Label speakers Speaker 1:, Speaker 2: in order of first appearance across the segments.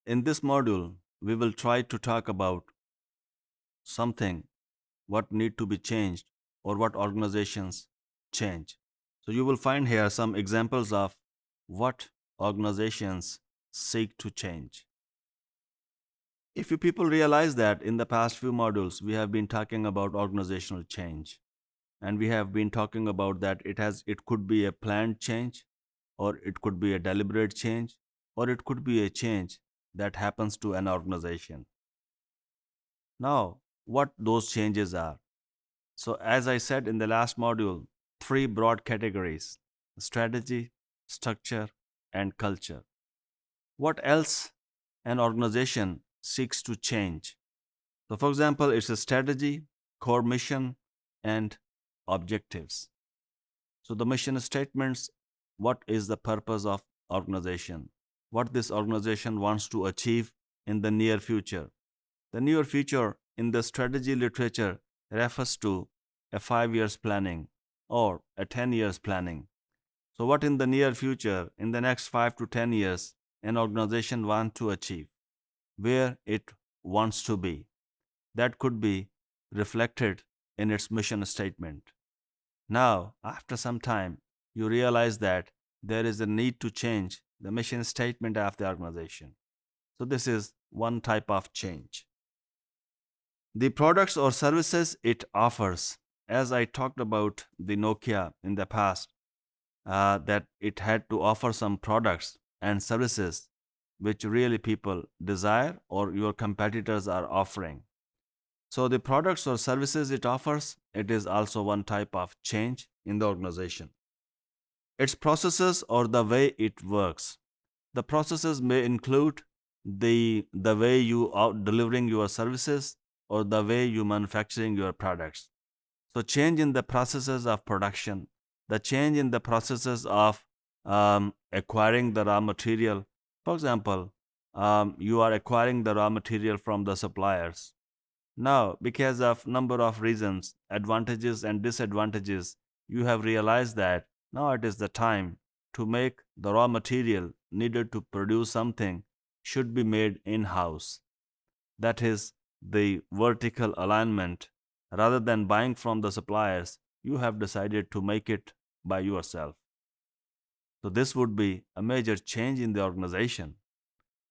Speaker 1: In this module, we will try to talk about something what need to be changed or what organizations change. So you will find here some examples of what organizations seek to change. If you people realize that in the past few modules we have been talking about organizational change, and we have been talking about that it could be a planned change, or it could be a deliberate change, or it could be a change that happens to an organization. Now, what those changes are. So, as I said in the last module, three broad categories: strategy, structure, and culture. What else an organization seeks to change? So, for example, it's a strategy, core mission, and objectives. So, the mission statements: what is the purpose of organization? What this organization wants to achieve in the near future. The near future in the strategy literature refers to a 5 years planning or a 10 years planning. So, what in the near future, in the next 5 to 10 years, an organization wants to achieve, where it wants to be, that could be reflected in its mission statement. Now, after some time, you realize that there is a need to change the mission statement of the organization. So, this is one type of change. The products or services it offers, as I talked about the Nokia in the past, that it had to offer some products and services which really people desire or your competitors are offering. So, the products or services it offers, it is also one type of change in the organization. Its processes or the way it works. The processes may include the way you are delivering your services or the way you manufacturing your products. So change in the processes of production, the change in the processes of acquiring the raw material. For example, you are acquiring the raw material from the suppliers. Now, because of number of reasons, advantages and disadvantages, you have realized that now it is the time to make the raw material needed to produce something should be made in-house. That is the vertical alignment. Rather than buying from the suppliers, you have decided to make it by yourself. So this would be a major change in the organization,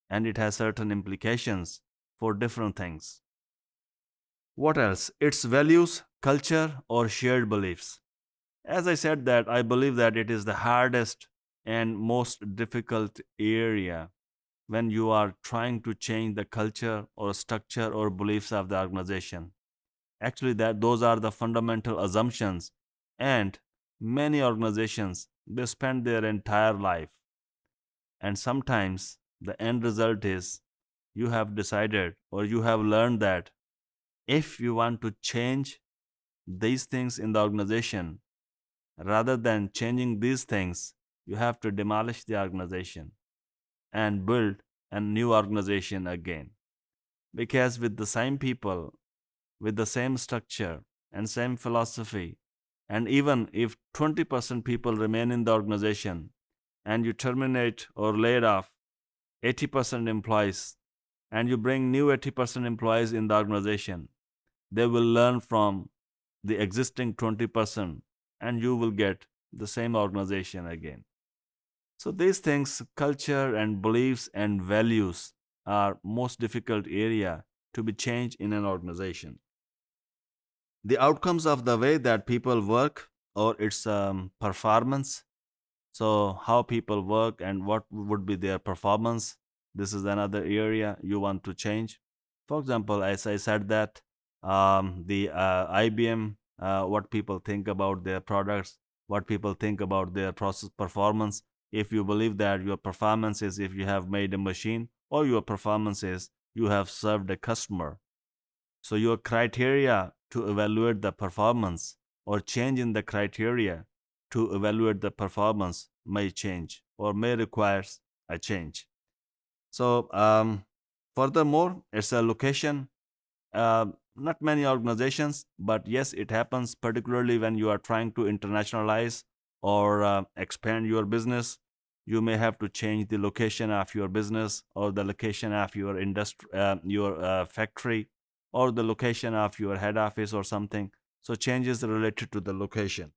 Speaker 1: and it has certain implications for different things. What else? Its values, culture, or shared beliefs. As I said that I believe that it is the hardest and most difficult area when you are trying to change the culture or structure or beliefs of the organization. Actually, that those are the fundamental assumptions, and many organizations they spend their entire life, and sometimes the end result is you have decided or you have learned that if you want to change these things in the organization, rather than changing these things, you have to demolish the organization and build a new organization again. Because with the same people, with the same structure and same philosophy, and even if 20% people remain in the organization and you terminate or lay off 80% employees and you bring new 80% employees in the organization, they will learn from the existing 20% and you will get the same organization again. So these things, culture and beliefs and values, are most difficult area to be changed in an organization. The outcomes of the way that people work or its performance. So how people work and what would be their performance. This is another area you want to change. For example, as I said that the IBM, what people think about their products, what people think about their process performance. If you believe that your performance is if you have made a machine, or your performance is you have served a customer. So your criteria to evaluate the performance or change in the criteria to evaluate the performance may change or may require a change. So furthermore, it's a location. Not many organizations, but yes, it happens particularly when you are trying to internationalize or expand your business. You may have to change the location of your business, or the location of your industry, your factory, or the location of your head office or something. So changes related to the location.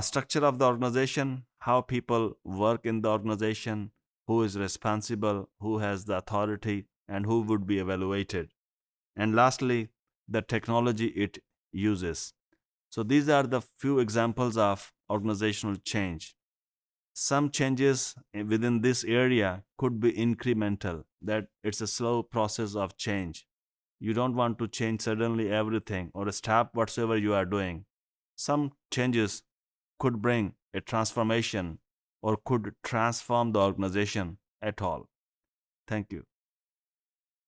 Speaker 1: Structure of the organization, how people work in the organization, who is responsible, who has the authority, and who would be evaluated. And lastly, the technology it uses. So these are the few examples of organizational change. Some changes within this area could be incremental, that it's a slow process of change. You don't want to change suddenly everything or stop whatsoever you are doing. Some changes could bring a transformation or could transform the organization at all. Thank you.